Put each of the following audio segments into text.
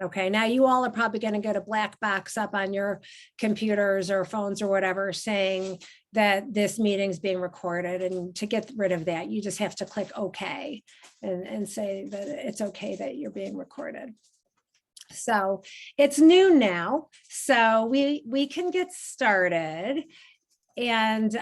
Okay, now you all are probably going to get a black box up on your computers or phones or whatever saying that this meeting's being recorded. And to get rid of that, you just have to click OK and say that it's okay that you're being recorded. So it's noon now, so we can get started. And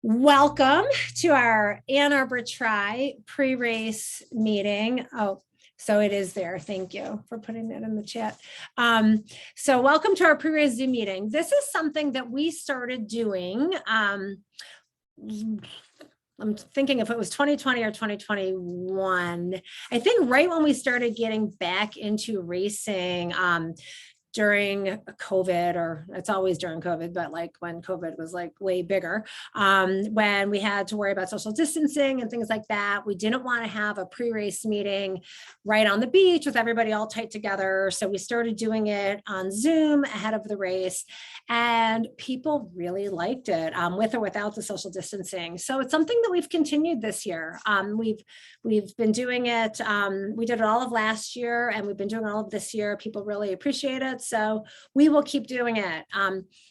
welcome to our Ann Arbor Tri pre-race meeting. Oh, so it is there. Thank you for putting that in the chat. So welcome to our pre-race Zoom meeting. This is something that we started doing. I'm thinking if it was 2020 or 2021, I think right when we started getting back into racing, during COVID, or it's always during COVID, but like when COVID was like way bigger, when we had to worry about social distancing and things like that, we didn't want to have a pre-race meeting right on the beach with everybody all tight together. So we started doing it on Zoom ahead of the race, and people really liked it, with or without the social distancing. So it's something that we've continued this year. We've been doing it. We did it all of last year, and we've been doing all of this year. People really appreciate it. So we will keep doing it.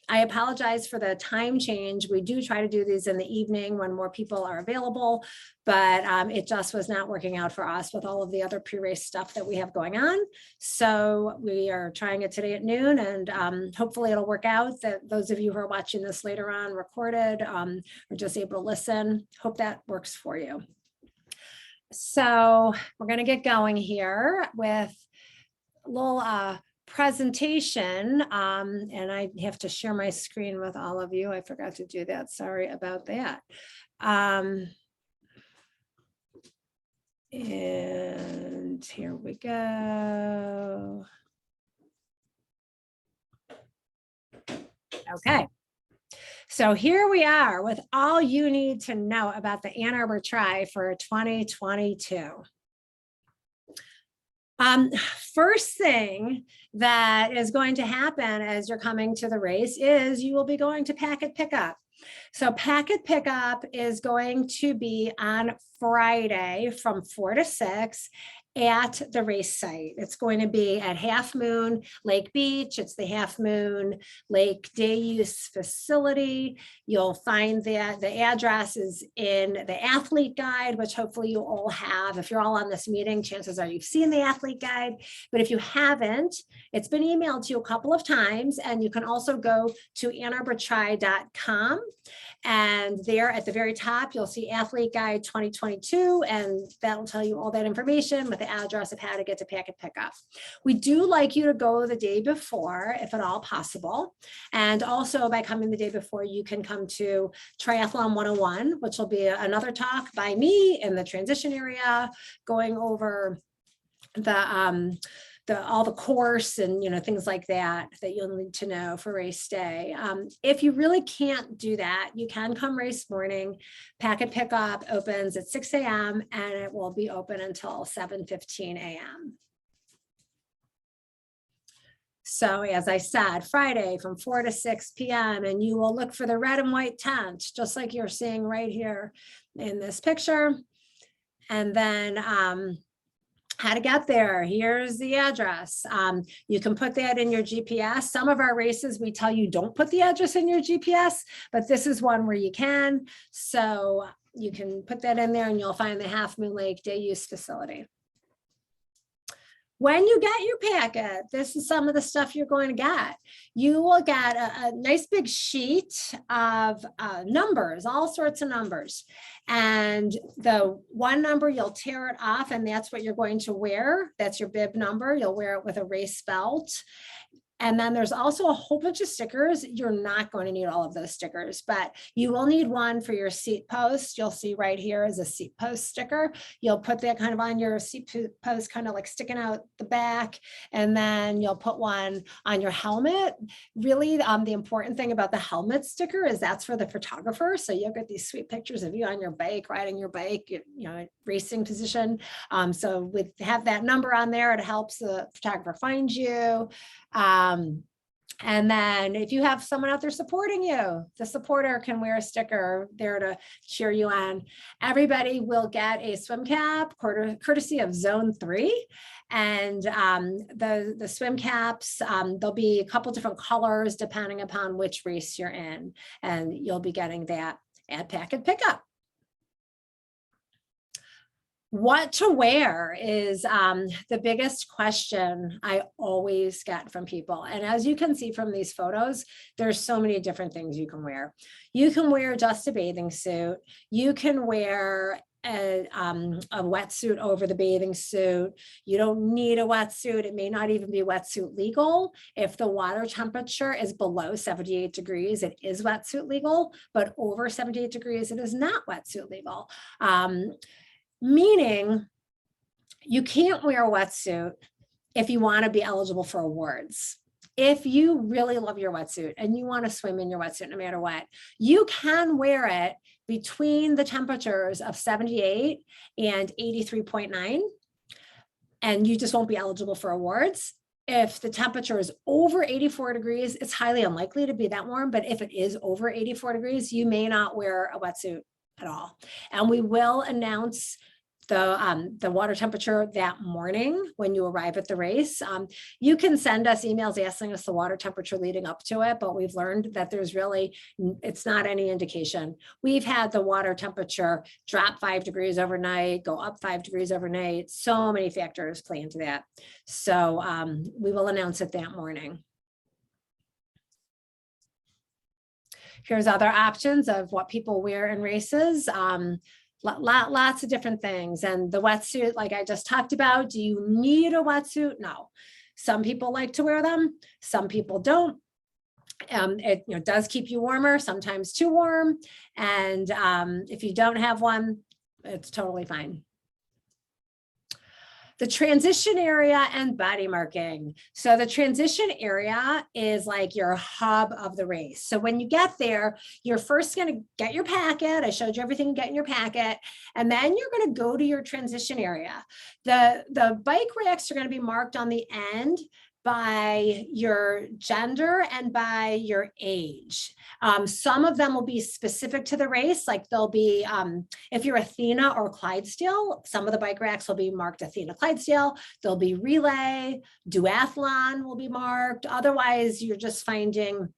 I apologize for the time change. We do try to do these in the evening when more people are available, but it just was not working out for us with all of the other pre-race stuff that we have going on. So we are trying it today at noon, and hopefully it'll work out. That those of you who are watching this later on recorded, or just able to listen, hope that works for you. So we're going to get going here with a little presentation, and I have to share my screen with all of you. I forgot to do that. Sorry about that. And here we go. Okay. So here we are with all you need to know about the Ann Arbor Tri for 2022. First thing that is going to happen as you're coming to the race is you will be going to packet pickup. So packet pickup is going to be on Friday from 4 to 6 at the race site. It's going to be at Half Moon Lake Beach. It's the Half Moon Lake Day Use Facility. You'll find that the address is in the athlete guide, which hopefully you all have. If you're all on this meeting, chances are you've seen the athlete guide. But if you haven't, it's been emailed to you a couple of times, and you can also go to annarbortri.com. And there at the very top, you'll see Athlete Guide 2022, and that'll tell you all that information with the address of how to get to packet pickup. We do like you to go the day before, if at all possible. And also by coming the day before, you can come to Triathlon 101, which will be another talk by me in the transition area, going over all the course and things like that you'll need to know for race day. If you really can't do that, you can come race morning. Packet pickup opens at 6 a.m. and it will be open until 7:15 a.m. So as I said, Friday from 4 to 6 p.m. and you will look for the red and white tent, just like you're seeing right here in this picture. And then how to get there. Here's the address. You can put that in your GPS. Some of our races, we tell you don't put the address in your GPS, but this is one where you can. So you can put that in there and you'll find the Half Moon Lake Day Use Facility. When you get your packet, this is some of the stuff you're going to get. You will get a nice big sheet of numbers, all sorts of numbers. And the one number, you'll tear it off, and that's what you're going to wear. That's your bib number. You'll wear it with a race belt. And then there's also a whole bunch of stickers. You're not going to need all of those stickers, but you will need one for your seat post. You'll see right here is a seat post sticker. You'll put that kind of on your seat post, kind of like sticking out the back. And then you'll put one on your helmet. Really, the important thing about the helmet sticker is that's for the photographer. So you'll get these sweet pictures of you on your bike, riding your bike, racing position. So have that number on there, it helps the photographer find you. And then if you have someone out there supporting you, the supporter can wear a sticker there to cheer you on. Everybody will get a swim cap courtesy of Zone 3. And the swim caps, there'll be a couple different colors depending upon which race you're in. And you'll be getting that at Pack and Pickup. What to wear is the biggest question I always get from people. And as you can see from these photos, there's so many different things you can wear. You can wear just a bathing suit. You can wear a wetsuit over the bathing suit. You don't need a wetsuit. It may not even be wetsuit legal. If the water temperature is below 78 degrees, it is wetsuit legal, but over 78 degrees, it is not wetsuit legal. Meaning you can't wear a wetsuit if you want to be eligible for awards. If you really love your wetsuit and you want to swim in your wetsuit no matter what, you can wear it between the temperatures of 78 and 83.9, and you just won't be eligible for awards. If the temperature is over 84 degrees, it's highly unlikely to be that warm, but if it is over 84 degrees, you may not wear a wetsuit at all. And we will announce the water temperature that morning when you arrive at the race. You can send us emails asking us the water temperature leading up to it, but we've learned that there's really, it's not any indication. We've had the water temperature drop 5 degrees overnight, go up 5 degrees overnight. So many factors play into that. So we will announce it that morning. Here's other options of what people wear in races. Lots of different things. And the wetsuit, like I just talked about, do you need a wetsuit? No. Some people like to wear them. Some people don't. It does keep you warmer, sometimes too warm. And if you don't have one, it's totally fine. The transition area and body marking. So the transition area is like your hub of the race. So when you get there, you're first going to get your packet. I showed you everything you get in your packet. And then you're going to go to your transition area. The bike racks are going to be marked on the end by your gender and by your age. Some of them will be specific to the race, like they'll be, if you're Athena or Clydesdale, some of the bike racks will be marked Athena, Clydesdale. There'll be relay, duathlon will be marked. Otherwise, you're just finding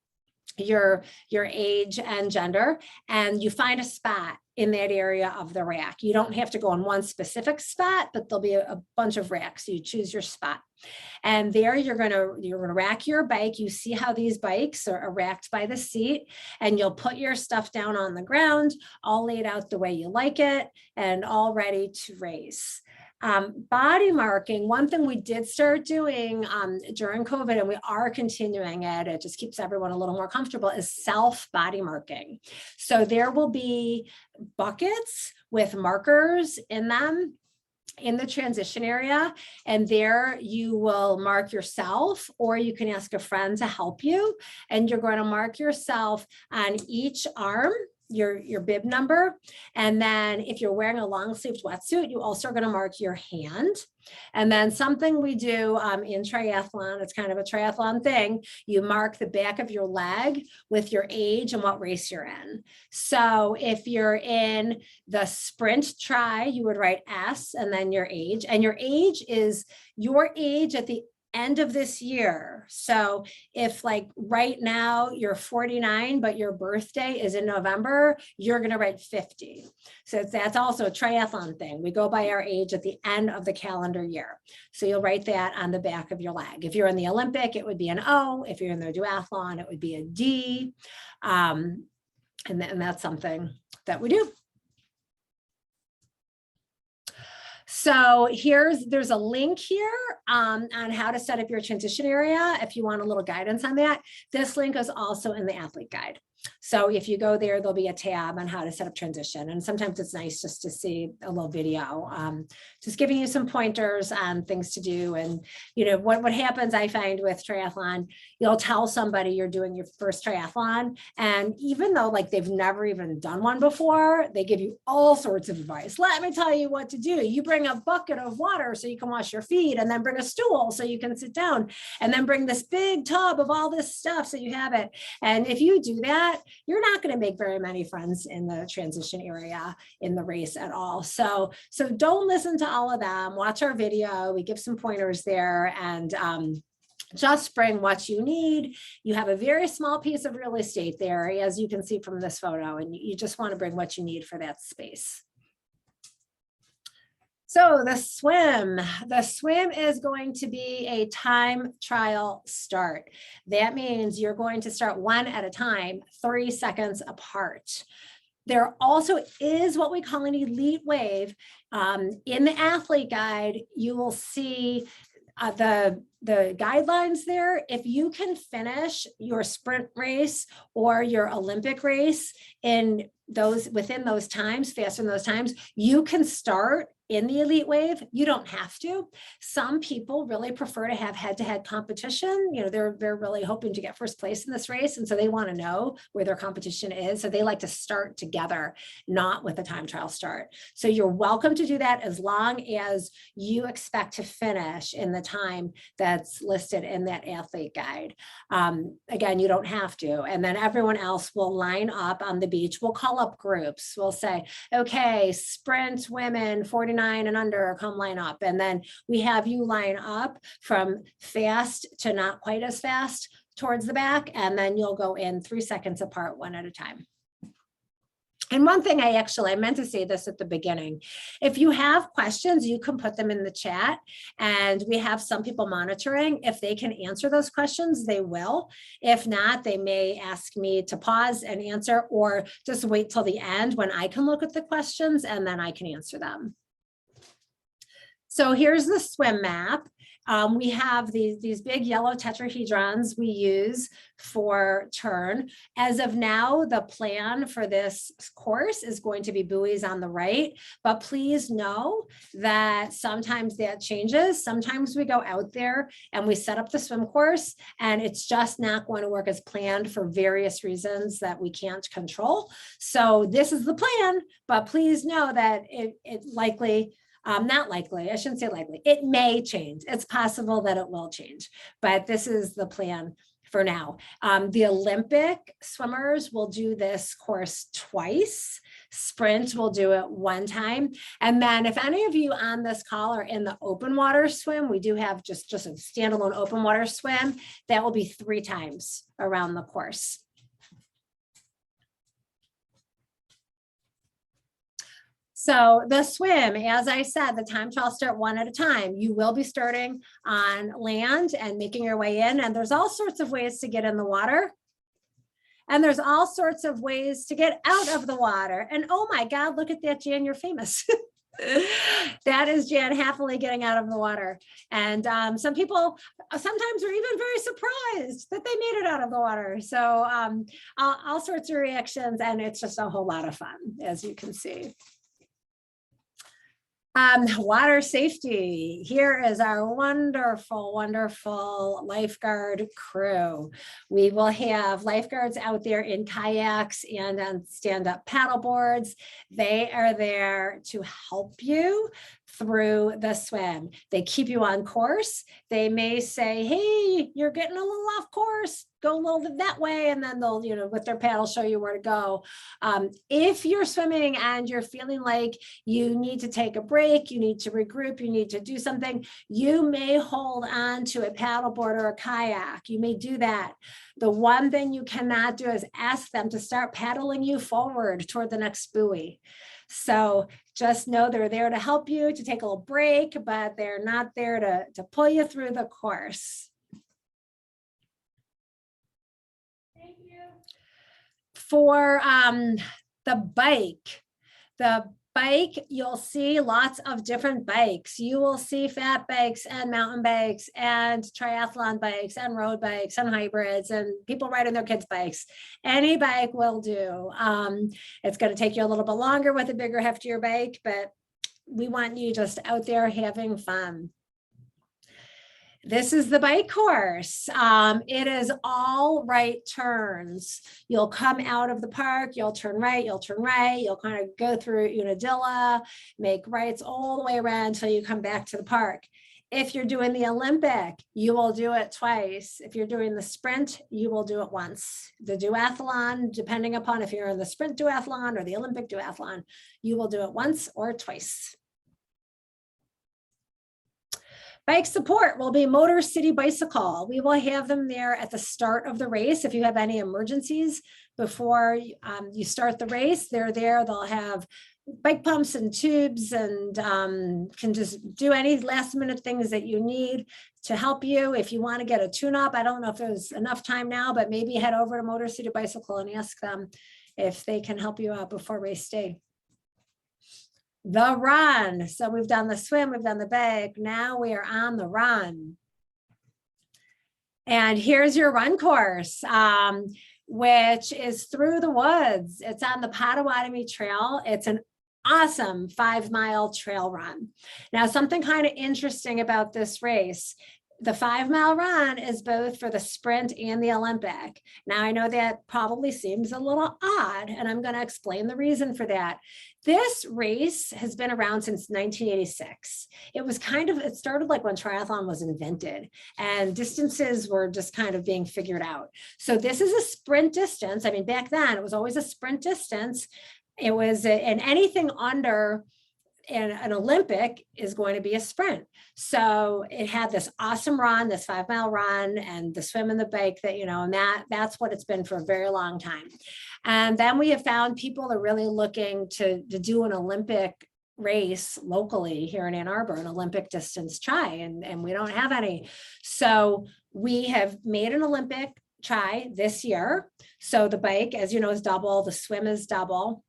your age and gender, and you find a spot in that area of the rack. You don't have to go on one specific spot, but there'll be a bunch of racks. So you choose your spot. And there you're gonna rack your bike. You see how these bikes are racked by the seat, and you'll put your stuff down on the ground, all laid out the way you like it, and all ready to race. Body marking, one thing we did start doing during COVID, and we are continuing it, it just keeps everyone a little more comfortable, is self body marking. So there will be buckets with markers in them in the transition area, and there you will mark yourself, or you can ask a friend to help you, and you're going to mark yourself on each arm, your bib number. And then if you're wearing a long sleeved wetsuit, you also are going to mark your hand. And then something we do in triathlon, it's kind of a triathlon thing, you mark the back of your leg with your age and what race you're in. So if you're in the sprint tri, you would write S and then your age, and your age is your age at the end of this year. So if like right now you're 49, but your birthday is in November, you're going to write 50. So that's also a triathlon thing. We go by our age at the end of the calendar year. So you'll write that on the back of your leg. If you're in the Olympic, it would be an O. If you're in the duathlon, it would be a D. And that's something that we do. So there's a link here on how to set up your transition area if you want a little guidance on that. This link is also in the athlete guide. So if you go there, there'll be a tab on how to set up transition. And sometimes it's nice just to see a little video, just giving you some pointers on things to do. And, you know, what happens, I find with triathlon, you'll tell somebody you're doing your first triathlon. And even though like they've never even done one before, they give you all sorts of advice. Let me tell you what to do. You bring a bucket of water so you can wash your feet, and then bring a stool so you can sit down, and then bring this big tub of all this stuff so you have it. And if you do that, you're not going to make very many friends in the transition area in the race at all. So don't listen to all of them. Watch our video. We give some pointers there, and just bring what you need. You have a very small piece of real estate there, as you can see from this photo, and you just want to bring what you need for that space. So the swim is going to be a time trial start. That means you're going to start one at a time, 3 seconds apart. There also is what we call an elite wave. In the athlete guide, you will see the guidelines there. If you can finish your sprint race or your Olympic race in those within those times, faster than those times, you can start in the elite wave. You don't have to. Some people really prefer to have head-to-head competition. You know, they're really hoping to get first place in this race, and so they want to know where their competition is. So they like to start together, not with a time trial start. So you're welcome to do that as long as you expect to finish in the time that's listed in that athlete guide. Again, you don't have to. And then everyone else will line up on the beach. We'll call up groups. We'll say, okay, sprint women 49 and under, come line up. And then we have you line up from fast to not quite as fast towards the back. And then you'll go in 3 seconds apart, one at a time. And one thing I meant to say this at the beginning. If you have questions, you can put them in the chat, and we have some people monitoring. If they can answer those questions, they will. If not, they may ask me to pause and answer, or just wait till the end when I can look at the questions and then I can answer them. So here's the swim map. We have these big yellow tetrahedrons we use for turn. As of now, the plan for this course is going to be buoys on the right, but please know that sometimes that changes. Sometimes we go out there and we set up the swim course, and it's just not going to work as planned for various reasons that we can't control. So this is the plan, but please know that it likely, not likely, I shouldn't say likely, it may change. It's possible that it will change, but this is the plan for now. The Olympic swimmers will do this course twice. Sprint will do it one time. And then if any of you on this call are in the open water swim, we do have just a standalone open water swim, that will be 3 times around the course. So the swim, as I said, the time trial start one at a time. You will be starting on land and making your way in, and there's all sorts of ways to get in the water. And there's all sorts of ways to get out of the water. And oh my God, look at that, Jan, you're famous. That is Jan happily getting out of the water. And some people sometimes are even very surprised that they made it out of the water. So all sorts of reactions, and it's just a whole lot of fun, as you can see. Water safety. Here is our wonderful, wonderful lifeguard crew. We will have lifeguards out there in kayaks and on stand-up paddle boards. They are there to help you through the swim. They keep you on course. They may say, hey, you're getting a little off course, go a little bit that way, and then they'll, with their paddle show you where to go. If you're swimming and you're feeling like you need to take a break, you need to regroup, you need to do something, you may hold on to a paddleboard or a kayak. You may do that. The one thing you cannot do is ask them to start paddling you forward toward the next buoy. So just know they're there to help you, to take a little break, but they're not there to pull you through the course. For the bike bike, you'll see lots of different bikes. You will see fat bikes and mountain bikes and triathlon bikes and road bikes and hybrids and people riding their kids' bikes. Any bike will do. It's going to take you a little bit longer with a bigger, heftier bike, but we want you just out there having fun. This is the bike course. It is all right turns. You'll come out of the park, you'll turn right, you'll kind of go through Unadilla, make rights all the way around until you come back to the park. If you're doing the Olympic, you will do it twice. If you're doing the sprint, you will do it once. The duathlon, depending upon if you're in the sprint duathlon or the Olympic duathlon, you will do it once or twice. Bike support will be Motor City Bicycle. We will have them there at the start of the race. If you have any emergencies before you start the race, they're there. They'll have bike pumps and tubes and can just do any last minute things that you need to help you. If you want to get a tune-up, I don't know if there's enough time now, but maybe head over to Motor City Bicycle and ask them if they can help you out before race day. The run. So we've done the swim, we've done the bike. Now we are on the run. And here's your run course, which is through the woods. It's on the Potawatomi Trail. It's an awesome 5-mile trail run. Now, something kind of interesting about this race, the 5-mile run is both for the sprint and the Olympic. Now, I know that probably seems a little odd, and I'm going to explain the reason for that. This race has been around since 1986. It started like when triathlon was invented and distances were just kind of being figured out. So this is a sprint distance. I mean, back then it was always a sprint distance. It was, and anything under an Olympic is going to be a sprint. So it had this awesome run, this 5-mile run, and the swim and the bike that, and that's what it's been for a very long time. And then we have found people are really looking to do an Olympic race locally here in Ann Arbor, an Olympic distance tri, and we don't have any. So we have made an Olympic tri this year. So the bike, as you know, is double, the swim is double.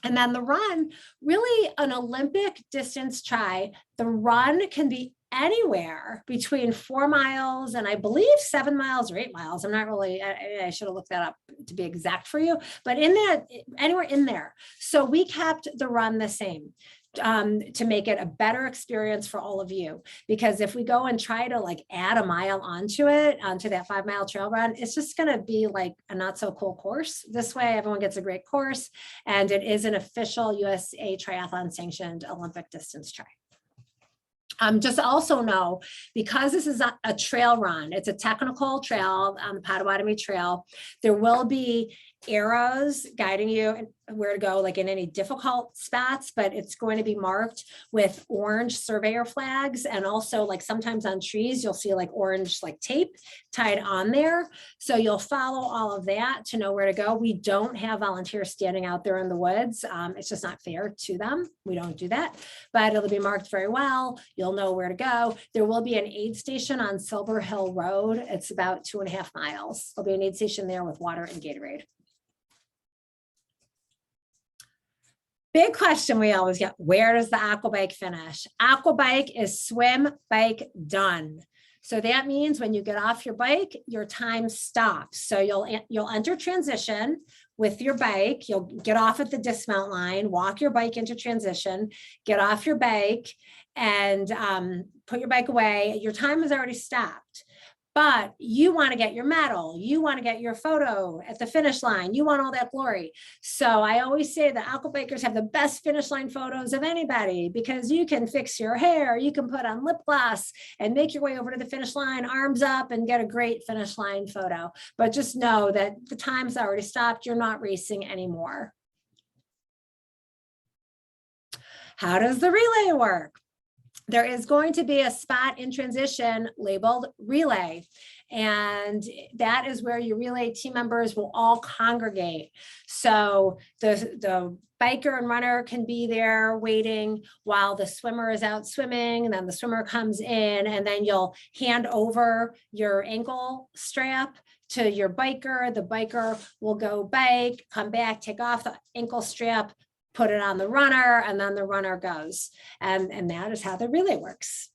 And then the run, really an Olympic distance tri, the run can be anywhere between 4 miles and I believe 7 miles or 8 miles. I'm not really, I should have looked that up to be exact for you, but in that, anywhere in there. So we kept the run the same to make it a better experience for all of you. Because if we go and try to like add a mile onto that 5-mile trail run, it's just going to be like a not so cool course. This way, everyone gets a great course, and it is an official USA Triathlon sanctioned Olympic distance tri. Just also know, because this is a trail run, it's a technical trail on the Potawatomi Trail, there will be arrows guiding you where to go, like in any difficult spots, but it's going to be marked with orange surveyor flags. And also, like sometimes on trees, you'll see like orange like tape tied on there. So you'll follow all of that to know where to go. We don't have volunteers standing out there in the woods. It's just not fair to them. We don't do that, but it'll be marked very well. You'll know where to go. There will be an aid station on Silver Hill Road. It's about 2.5 miles. There'll be an aid station there with water and Gatorade. Big question we always get, where does the aquabike finish? Aquabike is swim, bike, done. So that means when you get off your bike, your time stops. So you'll enter transition with your bike. You'll get off at the dismount line, walk your bike into transition, get off your bike, and put your bike away. Your time has already stopped. But you want to get your medal, you want to get your photo at the finish line, you want all that glory. So I always say the aquabikers have the best finish line photos of anybody, because you can fix your hair, you can put on lip gloss and make your way over to the finish line, arms up, and get a great finish line photo. But just know that the time's already stopped, you're not racing anymore. How does the relay work? There is going to be a spot in transition labeled relay, and that is where your relay team members will all congregate. So the biker and runner can be there waiting while the swimmer is out swimming, and then the swimmer comes in, and then you'll hand over your ankle strap to your biker. The biker will go bike, come back, take off the ankle strap, put it on the runner, and then the runner goes. And that is how the relay works.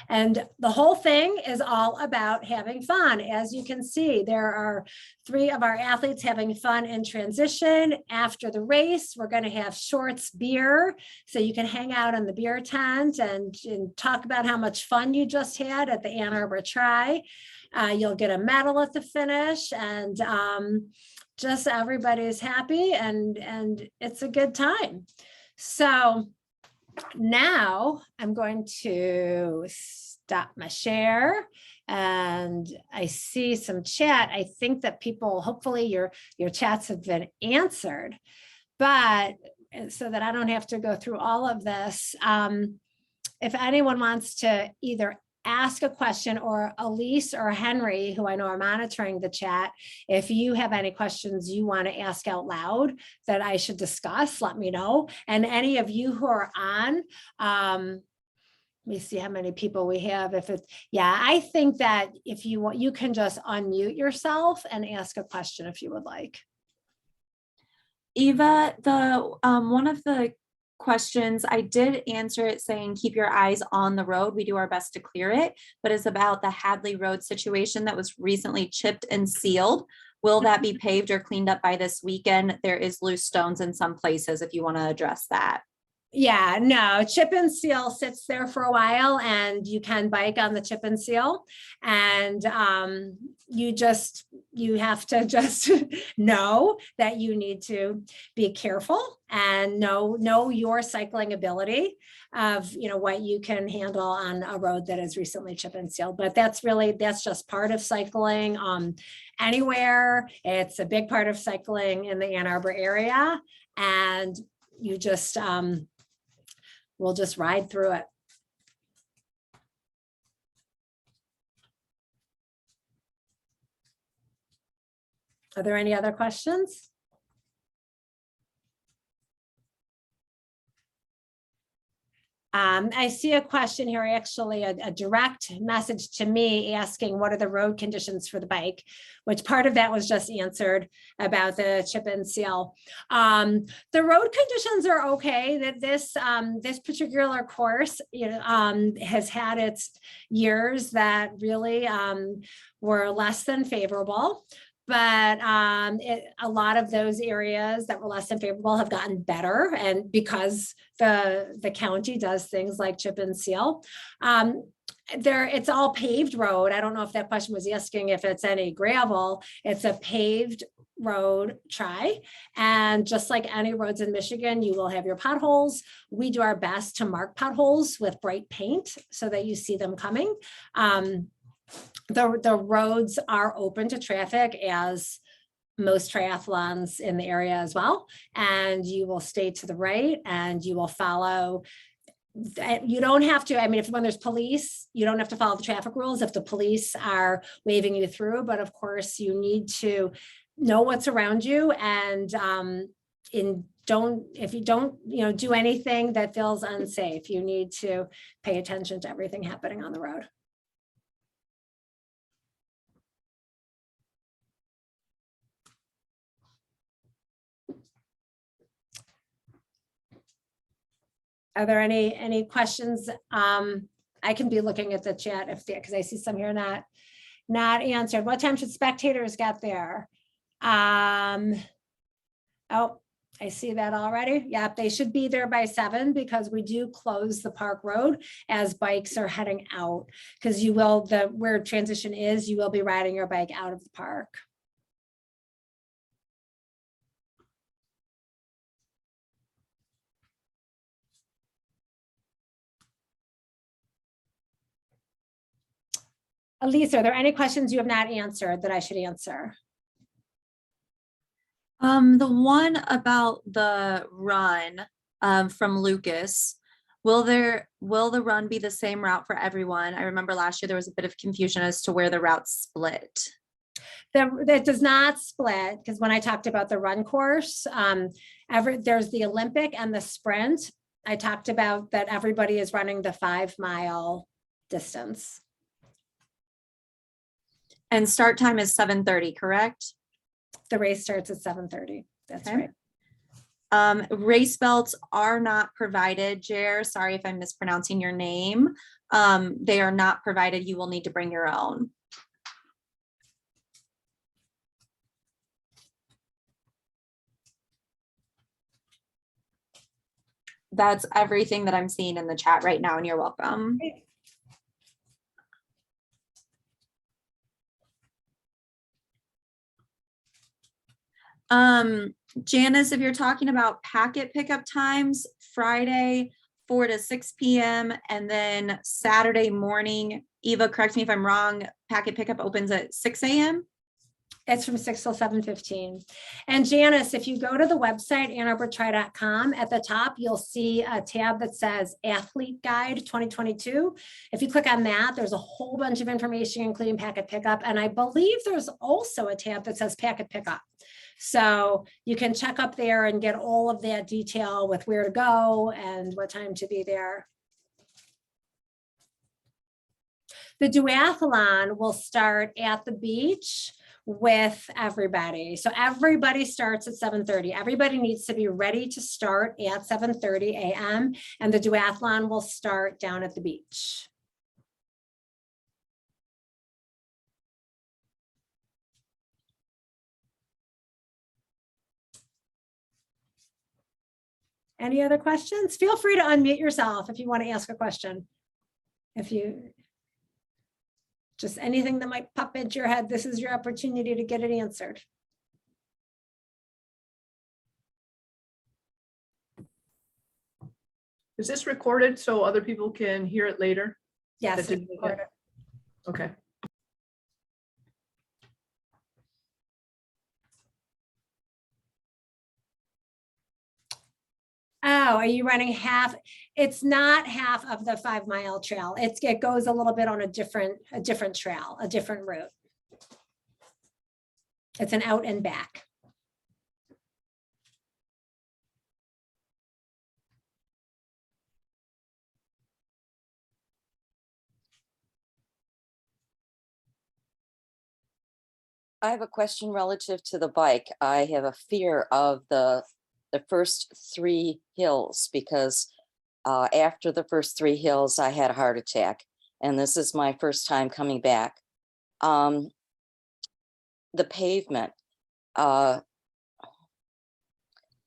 And the whole thing is all about having fun. As you can see, there are 3 of our athletes having fun in transition. After the race, we're going to have shorts beer, so you can hang out in the beer tent and talk about how much fun you just had at the Ann Arbor Tri. You'll get a medal at the finish, and just everybody's happy, and it's a good time. So now I'm going to stop my share, and I see some chat. I think that people, hopefully your chats have been answered, but so that I don't have to go through all of this. If anyone wants to either ask a question, or Elise or Henry, who I know are monitoring the chat, if you have any questions you want to ask out loud that I should discuss, let me know. And any of you who are on, let me see how many people we have. If it's, yeah, I think that if you want, you can just unmute yourself and ask a question if you would like. Eva, the one of the questions, I did answer it saying keep your eyes on the road. We do our best to clear it, but it's about the Hadley Road situation that was recently chipped and sealed. Will that be paved or cleaned up by this weekend? There is loose stones in some places if you want to address that. Yeah, no, chip and seal sits there for a while, and you can bike on the chip and seal, and you have to just know that you need to be careful and know your cycling ability of, you know, what you can handle on a road that is recently chip and sealed. But that's just part of cycling anywhere. It's a big part of cycling in the Ann Arbor area, and you just we'll just ride through it. Are there any other questions? I see a question here, actually a direct message to me asking what are the road conditions for the bike, which part of that was just answered about the chip and seal. The road conditions are okay. That this particular course, you know, has had its years that really were less than favorable. But a lot of those areas that were less than favorable have gotten better, and because the county does things like chip and seal. It's all paved road. I don't know if that question was asking if it's any gravel. It's a paved road tri, and just like any roads in Michigan, you will have your potholes. We do our best to mark potholes with bright paint so that you see them coming. The roads are open to traffic, as most triathlons in the area as well, and you will stay to the right and you will follow. You don't have to, I mean, when there's police, you don't have to follow the traffic rules if the police are waving you through, but of course you need to know what's around you, and if you don't, you know, do anything that feels unsafe, you need to pay attention to everything happening on the road. Are there any questions? I can be looking at the chat because I see some here not answered. What time should spectators get there? Oh, I see that already. Yep, they should be there by 7 because we do close the park road as bikes are heading out, because where transition is, you will be riding your bike out of the park. Elise, are there any questions you have not answered that I should answer? The one about the run from Lucas, will the run be the same route for everyone? I remember last year there was a bit of confusion as to where the routes split. That does not split, because when I talked about the run course, there's the Olympic and the sprint. I talked about that everybody is running the 5-mile distance. And start time is 7:30, correct? The race starts at 7:30. That's okay. Right. Race belts are not provided, Jer. Sorry if I'm mispronouncing your name. They are not provided. You will need to bring your own. That's everything that I'm seeing in the chat right now, and you're welcome. Janice, if you're talking about packet pickup times, Friday 4 to 6 p.m. and then Saturday morning, Eva, correct me if I'm wrong, packet pickup opens at 6 a.m. It's from 6 till 7:15. And Janice, if you go to the website, AnnArborTri.com, at the top, you'll see a tab that says Athlete Guide 2022. If you click on that, there's a whole bunch of information, including packet pickup. And I believe there's also a tab that says packet pickup. So you can check up there and get all of that detail with where to go and what time to be there. The duathlon will start at the beach with everybody. So everybody starts at 7:30. Everybody needs to be ready to start at 7:30 a.m. and the duathlon will start down at the beach. Any other questions? Feel free to unmute yourself if you want to ask a question. If you just anything that might pop into your head, this is your opportunity to get it answered. Is this recorded so other people can hear it later? Yes, it's recorded. Okay. Oh, are you running half? It's not half of the 5 mile trail. It goes a little bit on a different trail, a different route. It's an out and back. I have a question relative to the bike. I have a fear of the first 3 hills because after the first 3 hills, I had a heart attack, and this is my first time coming back. The pavement,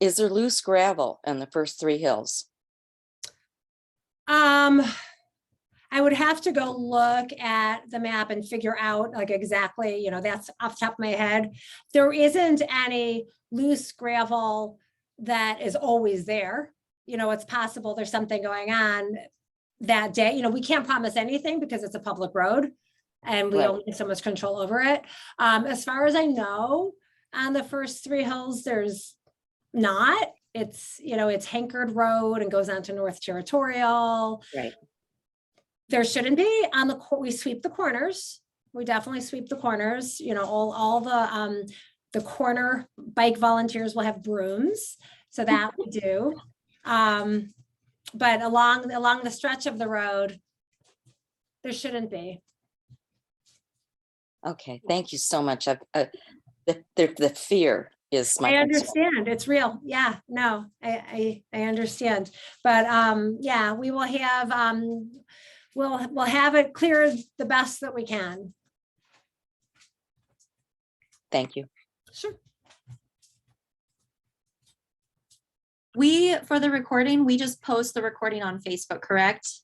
is there loose gravel in the first 3 hills? I would have to go look at the map and figure out like exactly, you know, that's off the top of my head. There isn't any loose gravel that is always there. You know, it's possible there's something going on that day. You know, we can't promise anything because it's a public road and we Right. only have so much control over it. As far as I know, on the first 3 hills, there's not. It's, you know, it's Hankard Road and goes on to North Territorial. Right. There shouldn't be on the, we sweep the corners. We definitely sweep the corners, you know, all the corner bike volunteers will have brooms. So that we do. But along the stretch of the road, there shouldn't be. Okay, thank you so much. The fear is my I concern. understand. It's real. Yeah, no, I understand. But yeah, we will have we'll have it clear the best that we can. Thank you. Sure. For the recording, we just post the recording on Facebook, correct?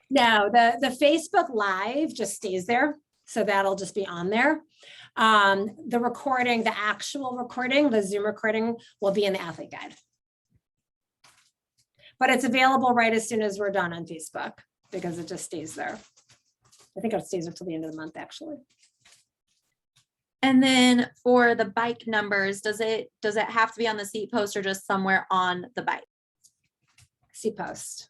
No, the Facebook Live just stays there. So that'll just be on there. The recording, the actual recording, the Zoom recording will be in the athlete guide. But it's available right as soon as we're done on Facebook because it just stays there. I think it stays until the end of the month, actually. And then for the bike numbers, does it have to be on the seat post or just somewhere on the bike? Seat post.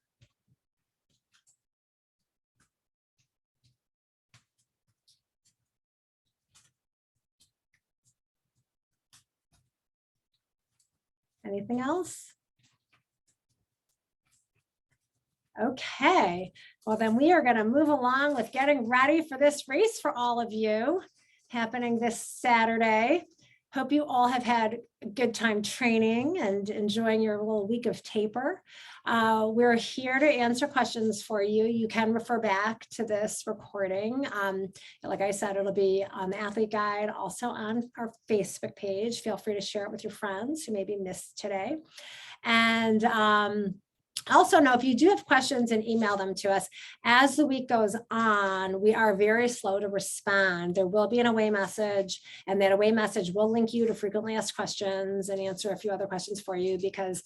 Anything else? Okay, well then we are going to move along with getting ready for this race for all of you happening this Saturday. Hope you all have had a good time training and enjoying your little week of taper. We're here to answer questions for you. You can refer back to this recording. Like I said, it'll be on the Athlete Guide, also on our Facebook page. Feel free to share it with your friends who maybe missed today. And also know if you do have questions and email them to us. As the week goes on, we are very slow to respond. There will be an away message, and that away message will link you to frequently asked questions and answer a few other questions for you, because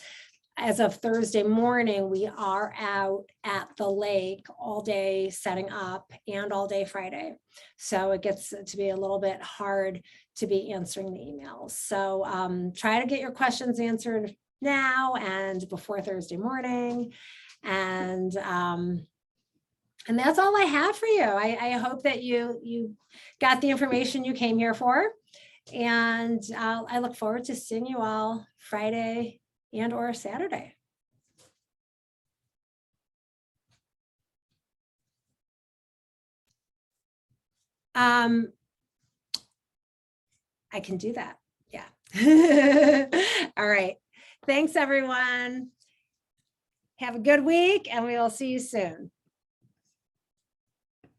as of Thursday morning, we are out at the lake all day setting up and all day Friday. So it gets to be a little bit hard to be answering the emails. So try to get your questions answered now and before Thursday morning. And that's all I have for you. I hope that you got the information you came here for. And I look forward to seeing you all Friday and or Saturday. I can do that. Yeah. All right. Thanks, everyone. Have a good week, and we will see you soon.